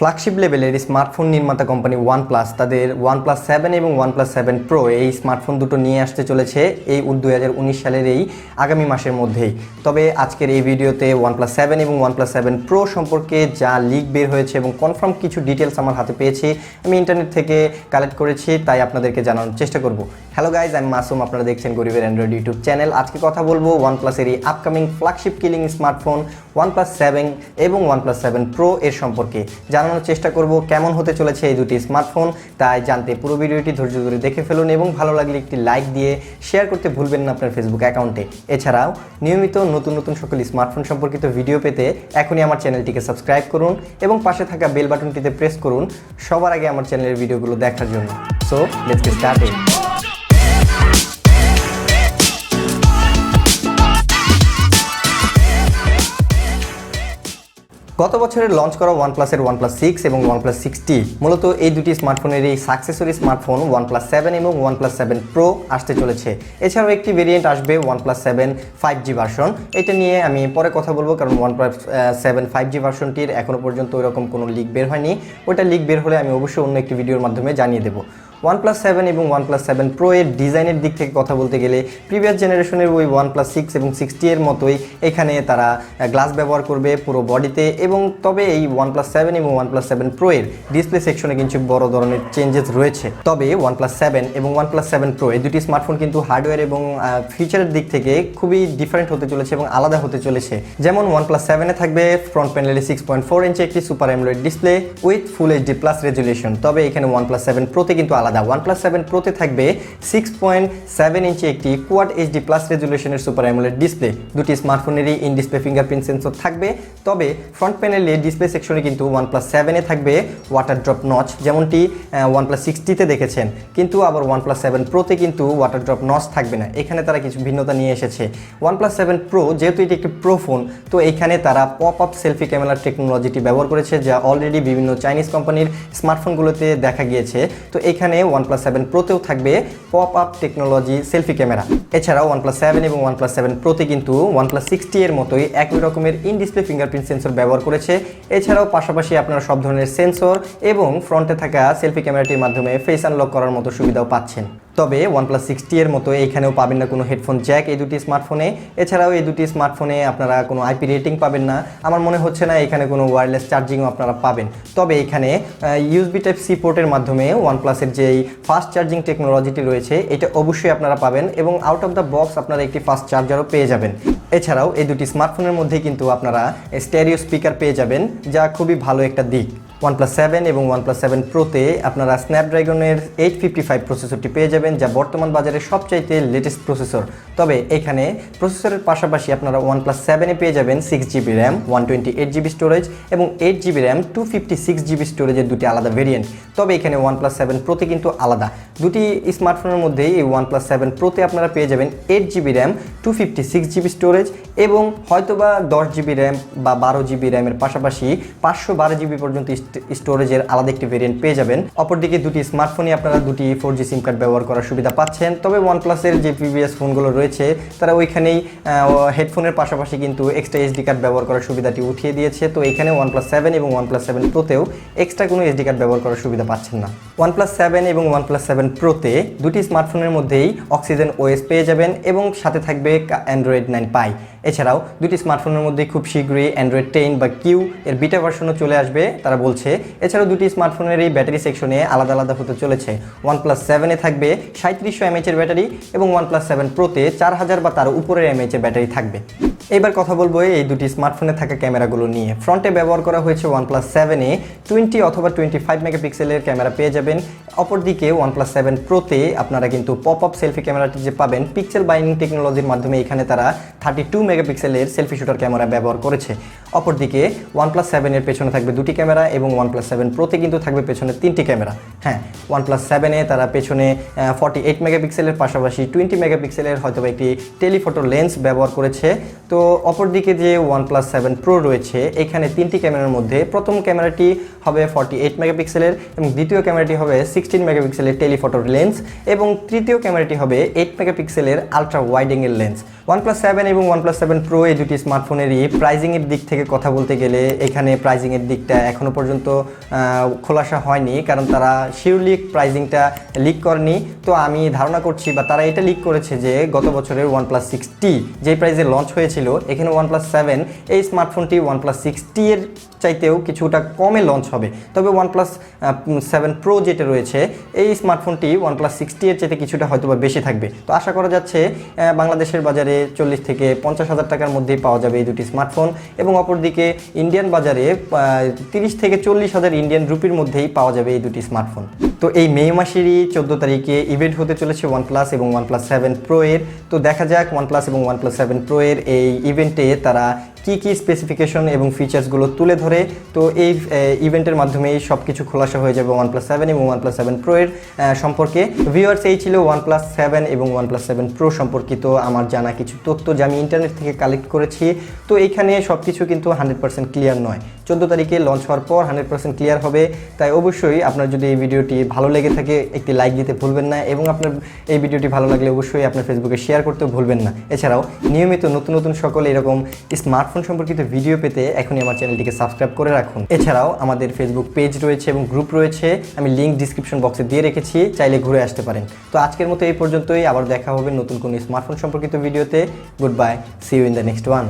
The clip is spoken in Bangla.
ফ্ল্যাগশিপ লেভেলের স্মার্টফোন নির্মাতা কোম্পানি ওয়ানপ্লাস তাদের ওয়ানপ্লাস 7 এবং ওয়ানপ্লাস 7 প্রো এই স্মার্টফোন দুটো নিয়ে আসতে চলেছে এই 2019 সালের এই আগামী মাসের মধ্যেই। তবে আজকের এই ভিডিওতে ওয়ানপ্লাস 7 এবং ওয়ানপ্লাস 7 প্রো সম্পর্কে যা লিক বের হয়েছে এবং কনফার্ম কিছু ডিটেলস আমার হাতে পেয়েছি, আমি ইন্টারনেট থেকে কালেক্ট করেছি, তাই আপনাদেরকে জানানোর চেষ্টা করব। হ্যালো গাইজ, আমি মাসুম, আপনারা দেখছেন গরিবের অ্যান্ড্রয়েড ইউটিউব চ্যানেল। আজকে কথা বলবো ওয়ানপ্লাসের এই upcoming flagship killing smartphone OnePlus 7 এবং ওয়ানপ্লাস 7 প্রো এর সম্পর্কে জানানোর চেষ্টা করব কেমন হতে চলেছে এই দুটি স্মার্টফোন। তাই জানতে পুরো ভিডিওটি ধৈর্য ধরে দেখে ফেলুন এবং ভালো লাগলে একটি লাইক দিয়ে শেয়ার করতে ভুলবেন না আপনার ফেসবুক অ্যাকাউন্টে। এছাড়াও নিয়মিত নতুন নতুন সকল স্মার্টফোন সম্পর্কিত ভিডিও পেতে এখনই আমার চ্যানেলটিকে সাবস্ক্রাইব করুন এবং পাশে থাকা বেল বাটনটিতে প্রেস করুন সবার আগে আমার চ্যানেলের ভিডিওগুলো দেখার জন্য। So let's get started. গত বছরের লঞ্চ করা ওয়ানপ্লাসের ওয়ানপ্লাস 6 এবং ওয়ানপ্লাস 6T মূলত এই দুটি স্মার্টফোনের এই সাকসেসরি স্মার্টফোন ওয়ানপ্লাস 7 এবং ওয়ানপ্লাস 7 প্রো আসতে চলেছে। এছাড়াও একটি ভেরিয়েন্ট আসবে ওয়ানপ্লাস 7 5G ভার্সন। এটা নিয়ে আমি পরে কথা বলবো, কারণ ওয়ানপ্লাস 7 5G ভার্সনটির এখনও পর্যন্ত ওইরকম কোনো লিক বের হয়নি। ওটা লিক বের হলে আমি অবশ্যই অন্য একটি ভিডিওর মাধ্যমে জানিয়ে দেবো। ওয়ানপ্লাস 7 এবং ওয়ানপ্লাস 7 প্রো এর ডিজাইনের দিক থেকে কথা বলতে গেলে প্রিভিয়াস জেনারেশনের ওই ওয়ানপ্লাস 6 এবং 6T এর মতোই এখানে তারা গ্লাস ব্যবহার করবে পুরো বডিতে। এবং তবে এই ওয়ানপ্লাস 7 এবং ওয়ানপ্লাস 7 প্রো এর ডিসপ্লে সেকশনে কিছু বড় ধরনের চেঞ্জেস রয়েছে। তবে ওয়ানপ্লাস 7 এবং ওয়ানপ্লাস 7 প্রো এই দুটি স্মার্টফোন কিন্তু হার্ডওয়্যার এবং ফিচারের দিক থেকে খুবই ডিফারেন্ট হতে চলেছে এবং আলাদা হতে চলেছে। যেমন ওয়ানপ্লাস 7-এ থাকবে ফ্রন্ট প্যানেলে 6.4 ইঞ্চি একটি super AMOLED display with full HD plus resolution. তবে এখানে ওয়ানপ্লাস 7 প্রোতে কিন্তু আলাদা। ওয়ানপ্লাস 7 প্রোতে থাকবে 6.7 ইঞ্চি একটি কোয়াড এইচডি প্লাস রেজুলেশনের সুপার অ্যামোলেড ডিসপ্লে। দুটি স্মার্টফোনেরই ইন ডিসপ্লে ফিঙ্গারপ্রিন্ট সেন্সর থাকবে। তবে ফ্রন্ট প্যানেলে ডিসপ্লে সেকশনে কিন্তু ওয়ানপ্লাস 7-এ থাকবে ওয়াটার ড্রপ নচ, যেমনটি ওয়ানপ্লাস 6T-তে দেখেছেন। কিন্তু আবার ওয়ানপ্লাস 7 প্রোতে কিন্তু ওয়াটার ড্রপ নচ থাকবে না। এখানে তারা কিছু ভিন্নতা নিয়ে এসেছে। ওয়ানপ্লাস 7 প্রো যেহেতু এটি একটি প্রো ফোন, তো এখানে তারা পপ আপ সেলফি ক্যামেরার টেকনোলজিটি ব্যবহার করেছে, যা অলরেডি বিভিন্ন চাইনিজ কোম্পানির স্মার্টফোনগুলোতে দেখা গিয়েছে। তো এখানে ওয়ানপ্লাস 7 প্রোতেও থাকবে pop up technology selfie camera. এছাড়াও ওয়ানপ্লাস 7 এবং ওয়ানপ্লাস 7 প্রোতে কিন্তু ওয়ানপ্লাস 6T এর মতোই একই রকমের ইন ডিসপ্লে ফিঙ্গারপ্রিন্ট সেন্সর ব্যবহার করেছে। এছাড়াও পাশাপাশি আপনারা সব ধরনের সেন্সর এবং ফ্রন্টে থাকা সেলফি ক্যামেরাটির মাধ্যমে ফেস আনলক করার মতো সুবিধাও পাচ্ছেন। তবে ওয়ানপ্লাস 6T এর মতো এখানেও পাবেন না কোনো হেডফোন জ্যাক এই দুটি স্মার্টফোনে। এছাড়াও এই দুটি স্মার্টফোনে আপনারা কোনো আইপি রেটিং পাবেন না। আমার মনে হচ্ছে না এখানে কোনো ওয়্যারলেস চার্জিংও আপনারা পাবেন। তবে এখানে ইউএসবি টাইপ সি পোর্টের মাধ্যমে ওয়ানপ্লাসের যেই ফাস্ট চার্জিং টেকনোলজিটি রয়েছে এটা অবশ্যই আপনারা পাবেন এবং আউট অফ দ্য বক্স আপনারা একটি ফাস্ট চার্জারও পেয়ে যাবেন। এছাড়াও এই দুটি স্মার্টফোনের মধ্যেই কিন্তু আপনারা স্টেরিও স্পিকার পেয়ে যাবেন, যা খুবই ভালো একটা দিক। ওয়ানপ্লাস 7 এবং ওয়ানপ্লাস 7 প্রোতে আপনারা স্ন্যাপড্রাগনের 855 প্রসেসরটি পেয়ে যাবেন, যা বর্তমান বাজারে সবচাইতে লেটেস্ট প্রসেসর। তবে এখানে প্রসেসরের পাশাপাশি আপনারা ওয়ানপ্লাস 7-এ পেয়ে যাবেন 6GB র্যাম, 128GB স্টোরেজ এবং 8GB র্যাম, 256GB স্টোরেজের দুটি আলাদা ভেরিয়েন্ট। তবে এখানে ওয়ানপ্লাস 7 প্রোতে কিন্তু আলাদা। দুটি স্মার্টফোনের মধ্যেই এই ওয়ানপ্লাস 7 প্রোতে আপনারা পেয়ে যাবেন 8GB র্যাম, 256GB স্টোরেজ এবং হয়তোবা 10GB র্যাম বা 12GB র্যামের পাশাপাশি 512GB পর্যন্ত স্টোরেজের আলাদা একটি ভেরিয়েন্ট পেয়ে যাবেন। অপরদিকে দুটি স্মার্টফোনই আপনারা দুটি 4G সিম কার্ড ব্যবহার করার সুবিধা পাচ্ছেন। তবে ওয়ানপ্লাসের যে প্রিভিয়াস ফোনগুলো রয়েছে তারা ওইখানেই হেডফোনের পাশাপাশি কিন্তু এক্সট্রা এসডি কার্ড ব্যবহার করার সুবিধাটি উঠিয়ে দিয়েছে। তো এখানে ওয়ানপ্লাস 7 এবং ওয়ানপ্লাস 7 প্রোতেও এক্সট্রা কোনো এসডি কার্ড ব্যবহার করার সুবিধা পাচ্ছেন না। ওয়ানপ্লাস 7 এবং ওয়ানপ্লাস 7 প্রোতে দুটি স্মার্টফোনের মধ্যেই অক্সিজেন ওএস পেয়ে যাবেন এবং সাথে থাকবে অ্যান্ড্রয়েড 9 পাই। এছাড়াও দুটি স্মার্টফোনের মধ্যে খুব শীঘ্রই অ্যান্ড্রয়েড 10 বা কিউ এর বিটা ভার্সনও চলে আসবে তারা বলছে। এছাড়াও দুটি স্মার্টফোনের এই ব্যাটারি সেকশনে আলাদা আলাদা হতে চলেছে। ওয়ানপ্লাস 7-এ থাকবে 3700 mAh এর ব্যাটারি এবং ওয়ানপ্লাস 7 প্রোতে 4000 বা তার উপরের mAh এর ব্যাটারি থাকবে। এবার কথা বলবো এই দুটি স্মার্টফোনে থাকা ক্যামেরাগুলো নিয়ে। ফ্রন্টে ব্যবহার করা হয়েছে ওয়ানপ্লাস 7-এ 20 অথবা 25 মেগাপিক্সেলের ক্যামেরা পেয়ে যাবেন। অপরদিকে ওয়ানপ্লাস 7 প্রোতে আপনারা কিন্তু পপ আপ সেলফি ক্যামেরাটি যে পাবেন পিক্সেল বাইন্ডিং টেকনোলজির মাধ্যমে এখানে তারা 32 মেগাপিক্সেলের সেলফি শুটার ক্যামেরা ব্যবহার করেছে। অপরদিকে ওয়ানপ্লাস 7-এর পেছনে থাকবে দুটি ক্যামেরা এবং ওয়ানপ্লাস 7 প্রোতে কিন্তু থাকবে পেছনে 3টি ক্যামেরা। হ্যাঁ, ওয়ানপ্লাস 7-এ তারা পেছনে 48 মেগাপিক্সেলের পাশাপাশি 20 মেগাপিক্সেলের হয়তো একটি টেলিফটো লেন্স ব্যবহার করেছে। তো অপরদিকে যে ওয়ানপ্লাস 7 প্রো রয়েছে এখানে 3টি ক্যামেরার মধ্যে প্রথম ক্যামেরাটি হবে 48 মেগাপিক্সেলের এবং দ্বিতীয় ক্যামেরাটি হবে 16 মেগাপিক্সেলের টেলিফটো লেন্স এবং তৃতীয় ক্যামেরাটি হবে 8 মেগাপিক্সেলের ultra wide angle lens. OnePlus 7 এবং OnePlus 7 Pro এই দুটি স্মার্টফোনেরই প্রাইজিংয়ের দিক থেকে কথা বলতে গেলে এখানে প্রাইজিংয়ের দিকটা এখনও পর্যন্ত খোলাসা হয়নি, কারণ তারা শিওরলি প্রাইজিংটা লিক করেনি। তো আমি ধারণা করছি বা তারা এটা লিক করেছে যে গত বছরের OnePlus 6T যেই প্রাইসে লঞ্চ হয়েছিল, এখানে OnePlus 7 এই স্মার্টফোনটি OnePlus 6T এর চাইতেও কিছুটা কমে লঞ্চ হবে। তবে OnePlus 7 Pro যেটা রয়েছে এই স্মার্টফোনটি OnePlus 6T এর চাইতে কিছুটা হয়তো বা বেশি থাকবে। তো আশা করা যাচ্ছে বাংলাদেশের বাজারে 40 থেকে 50,000 টাকার মধ্যেই পাওয়া যাবে এই দুটি স্মার্টফোন, এবং অপরদিকে ইন্ডিয়ান বাজারে 30 থেকে 40,000 ইন্ডিয়ান রুপির মধ্যেই পাওয়া যাবে এই দুটি স্মার্টফোন। তো এই মে মাসেরই 14 তারিখে ইভেন্ট হতে চলেছে OnePlus এবং OnePlus 7 Pro এর। তো দেখা যাক OnePlus এবং OnePlus 7 Pro এর এই ইভেন্টে তারা কি কি স্পেসিফিকেশন এবং ফিচার্সগুলো তুলে ধরে। তো এই ইভেন্টের মাধ্যমেই সব কিছু খোলাসা হয়ে যাবে OnePlus 7 এবং OnePlus 7 Pro এর সম্পর্কে। ভিউয়ার্স, এই ছিল OnePlus 7 এবং OnePlus 7 Pro সম্পর্কিত আমার জানা কিছু তথ্য যা আমি ইন্টারনেট থেকে কালেক্ট করেছি। তো এইখানে সব কিছু কিন্তু 100% ক্লিয়ার নয়, 14 তারিখে লঞ্চ হওয়ার পর 100% ক্লিয়ার হবে। তাই অবশ্যই আপনার যদি এই ভিডিওটি ভালো লেগে থাকে একটি লাইক দিতে ভুলবেন না, এবং আপনার এই ভিডিওটি ভালো লাগলে অবশ্যই আপনার ফেসবুকে শেয়ার করতেও ভুলবেন না। এছাড়াও নিয়মিত নতুন নতুন সকল এরকম স্মার্টফোন সম্পর্কিত ভিডিও পেতে এখনই আমার চ্যানেলটিকে সাবস্ক্রাইব করে রাখুন। এছাড়াও আমাদের ফেসবুক পেজ রয়েছে এবং গ্রুপ রয়েছে, আমি লিঙ্ক ডিসক্রিপশন বক্সে দিয়ে রেখেছি, চাইলে ঘুরে আসতে পারেন। তো আজকের মতো এই পর্যন্তই, আবার দেখা হবে নতুন কোনো স্মার্টফোন সম্পর্কিত ভিডিওতে। Good bye, see you in the next one.